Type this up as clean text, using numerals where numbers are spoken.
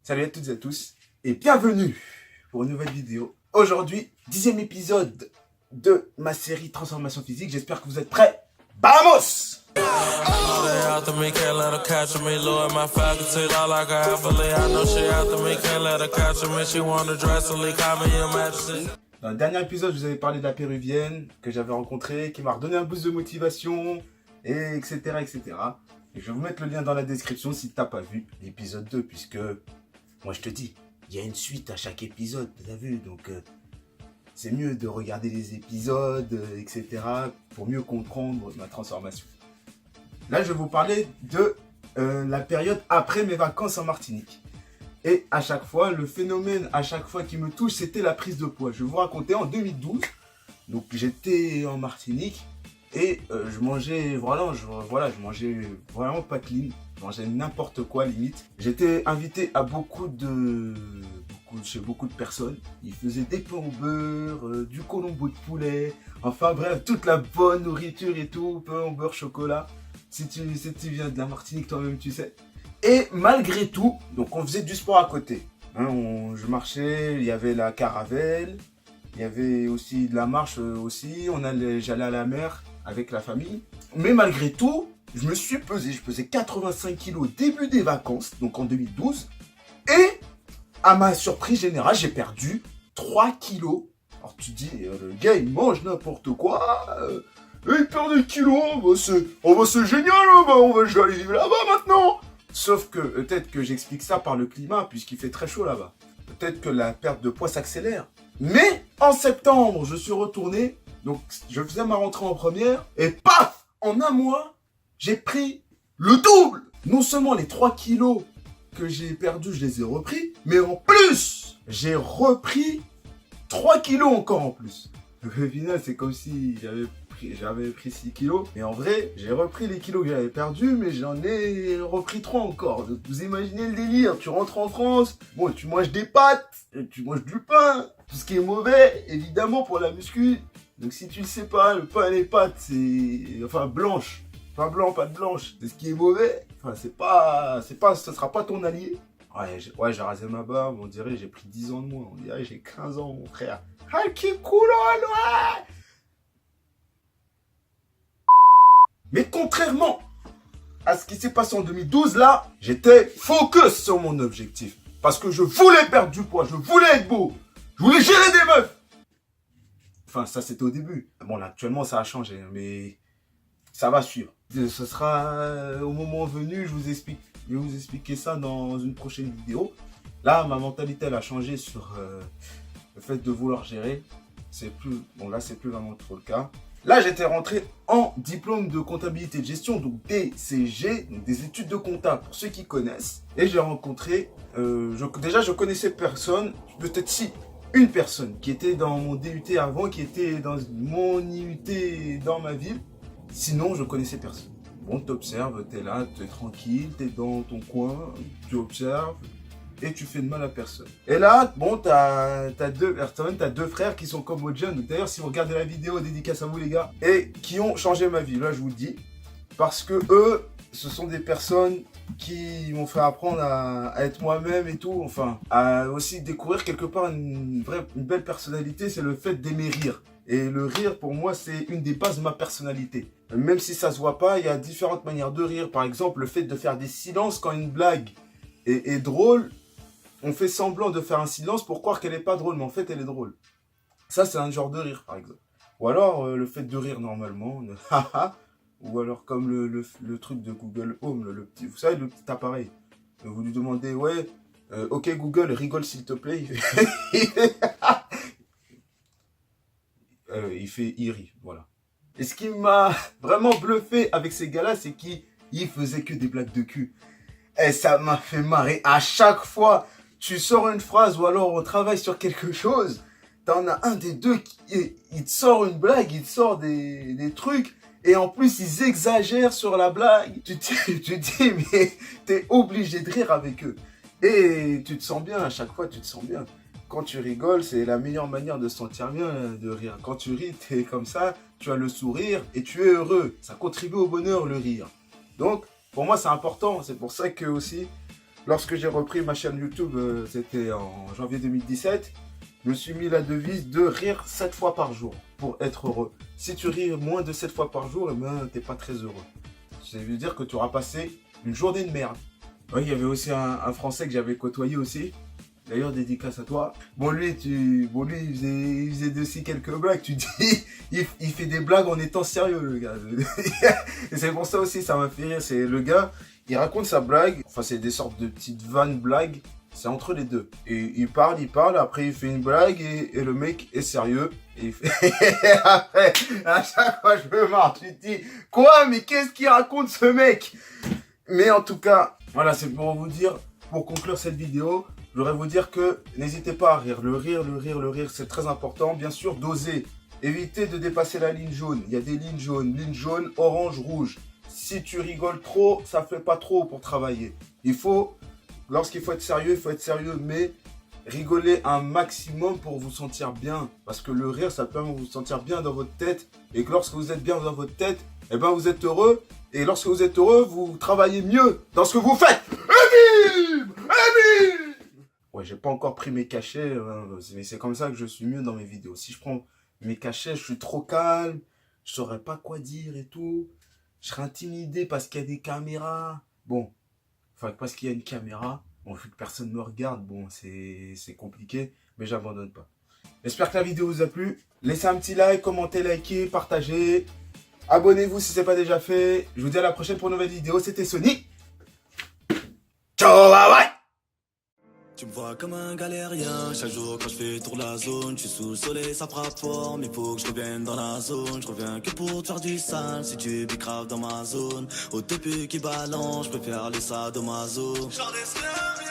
Salut à toutes et à tous et bienvenue pour une nouvelle vidéo. Aujourd'hui, 10e épisode de ma série Transformation physique. J'espère que vous êtes prêts. Vamos! Dans le dernier épisode, je vous avais parlé de la péruvienne que j'avais rencontrée, qui m'a redonné un boost de motivation, et etc. etc. Et je vais vous mettre le lien dans la description si tu n'as pas vu l'épisode 2, puisque moi je te dis, il y a une suite à chaque épisode, tu as vu, donc c'est mieux de regarder les épisodes, etc. pour mieux comprendre ma transformation. Là, je vais vous parler de la période après mes vacances en Martinique. Et à chaque fois, le phénomène à chaque fois qui me touche, c'était la prise de poids. Je vais vous raconter en 2012, donc j'étais en Martinique et je mangeais, je mangeais vraiment pas clean. Je mangeais n'importe quoi limite. J'étais invité à chez beaucoup de personnes. Ils faisaient des pains au beurre, du colombo de poulet. Enfin bref, toute la bonne nourriture et tout, pain au beurre, chocolat. Si tu viens de la Martinique toi-même, tu sais. Et malgré tout, donc on faisait du sport à côté. Hein, je marchais, il y avait la caravelle, il y avait aussi de la marche aussi. J'allais à la mer avec la famille. Mais malgré tout, je me suis pesé. Je pesais 85 kilos au début des vacances, donc en 2012. Et à ma surprise générale, j'ai perdu 3 kilos. Alors tu dis, le gars il mange n'importe quoi. Il perd des kilos, c'est génial, je vais aller vivre là-bas maintenant. Sauf que peut-être que j'explique ça par le climat, puisqu'il fait très chaud là-bas. Peut-être que la perte de poids s'accélère. Mais en septembre, je suis retourné, donc je faisais ma rentrée en première, et paf, en un mois, j'ai pris le double. Non seulement les 3 kilos que j'ai perdus, je les ai repris, mais en plus, j'ai repris 3 kilos encore en plus. Au final, c'est comme si j'avais pris 6 kilos. Mais en vrai, j'ai repris les kilos que j'avais perdus, mais j'en ai repris 3 encore. Donc vous imaginez le délire. Tu rentres en France, bon, tu manges des pâtes, tu manges du pain. Tout ce qui est mauvais, évidemment, pour la muscu. Donc si tu le sais pas, le pain et les pâtes, c'est... Enfin, blanche. Pas blanc, pas de blanche. C'est ce qui est mauvais. Enfin, ce sera pas ton allié. Ouais, j'ai rasé ma barbe, on dirait j'ai pris 10 ans de moins. On dirait j'ai 15 ans, mon frère. Ah, qui cool, ouais. Mais contrairement à ce qui s'est passé en 2012, là, j'étais focus sur mon objectif. Parce que je voulais perdre du poids, je voulais être beau, je voulais gérer des meufs. Enfin, ça, c'était au début. Bon, là, actuellement, ça a changé, mais ça va suivre. Ce sera au moment venu, je vais vous expliquer ça dans une prochaine vidéo. Là, ma mentalité, elle a changé sur le fait de vouloir gérer. Bon, là, c'est plus vraiment trop le cas. Là, j'étais rentré en diplôme de comptabilité et de gestion, donc DCG, donc des études de compta pour ceux qui connaissent. Et j'ai rencontré, déjà je connaissais personne, peut-être si, une personne qui était dans mon DUT avant, qui était dans mon IUT dans ma ville. Sinon, je connaissais personne. Bon, t'observes, t'es là, t'es tranquille, t'es dans ton coin, tu observes. Et tu fais de mal à personne. Et là, bon, t'as deux personnes, t'as deux frères qui sont comme Mojan. D'ailleurs, si vous regardez la vidéo, dédicace à vous les gars, et qui ont changé ma vie, là je vous le dis. Parce que eux, ce sont des personnes qui m'ont fait apprendre à être moi-même et tout. Enfin, à aussi découvrir quelque part une belle personnalité, c'est le fait d'aimer rire. Et le rire, pour moi, c'est une des bases de ma personnalité. Même si ça se voit pas, il y a différentes manières de rire. Par exemple, le fait de faire des silences quand une blague est drôle. On fait semblant de faire un silence pour croire qu'elle n'est pas drôle, mais en fait, elle est drôle. Ça, c'est un genre de rire, par exemple. Ou alors, le fait de rire normalement, ou alors comme le truc de Google Home, le petit, vous savez, le petit appareil. Vous lui demandez, ouais, ok Google, rigole s'il te plaît. Il rit, voilà. Et ce qui m'a vraiment bluffé avec ces gars-là, c'est qu'ils faisaient que des blagues de cul. Et ça m'a fait marrer à chaque fois. Tu sors une phrase ou alors on travaille sur quelque chose, t'en as un des deux il te sort une blague, il te sort des trucs, et en plus ils exagèrent sur la blague. Tu te dis, mais t'es obligé de rire avec eux. Et tu te sens bien, à chaque fois tu te sens bien. Quand tu rigoles, c'est la meilleure manière de se sentir bien, de rire. Quand tu ris, t'es comme ça, tu as le sourire et tu es heureux. Ça contribue au bonheur, le rire. Donc, pour moi, c'est important. C'est pour ça que aussi, lorsque j'ai repris ma chaîne YouTube, c'était en janvier 2017, je me suis mis la devise de rire 7 fois par jour pour être heureux. Si tu ris moins de 7 fois par jour, eh ben, t'es pas très heureux. Ça veut dire que tu auras passé une journée de merde. Oui, il y avait aussi un Français que j'avais côtoyé aussi. D'ailleurs, dédicace à toi. Bon, lui, il faisait aussi quelques blagues. Tu dis, il fait des blagues en étant sérieux, le gars. Et c'est pour ça aussi, ça m'a fait rire. C'est le gars, il raconte sa blague. Enfin, c'est des sortes de petites vannes blagues. C'est entre les deux. Et il parle, après il fait une blague et le mec est sérieux. Et il fait... après, à chaque fois, je me marre. Tu te dis, quoi? Mais qu'est-ce qu'il raconte, ce mec? Mais en tout cas, voilà, c'est pour vous dire, pour conclure cette vidéo, je voudrais vous dire que n'hésitez pas à rire. Le rire, c'est très important. Bien sûr, doser. Évitez de dépasser la ligne jaune. Il y a des lignes jaunes. Ligne jaune, orange, rouge. Si tu rigoles trop, ça ne fait pas trop pour travailler. Lorsqu'il faut être sérieux, mais rigoler un maximum pour vous sentir bien. Parce que le rire, ça permet de vous sentir bien dans votre tête. Et que lorsque vous êtes bien dans votre tête, eh ben vous êtes heureux. Et lorsque vous êtes heureux, vous travaillez mieux dans ce que vous faites. Ouais, j'ai pas encore pris mes cachets, mais c'est comme ça que je suis mieux dans mes vidéos. Si je prends mes cachets, je suis trop calme, je saurais pas quoi dire et tout. Je serais intimidé parce qu'il y a des caméras. Bon, enfin, parce qu'il y a une caméra. Bon, vu que personne me regarde, bon, c'est compliqué, mais j'abandonne pas. J'espère que la vidéo vous a plu. Laissez un petit like, commentez, likez, partagez. Abonnez-vous si ce n'est pas déjà fait. Je vous dis à la prochaine pour une nouvelle vidéo. C'était Sony. Ciao, bye bye. Tu me vois comme un galérien, chaque jour quand je fais tour la zone, je suis sous le soleil, ça frappe fort, mais faut que je revienne dans la zone, je reviens que pour te faire du sale, si tu grave dans ma zone, au TP qui balance, je préfère les sadomaso. J'en ai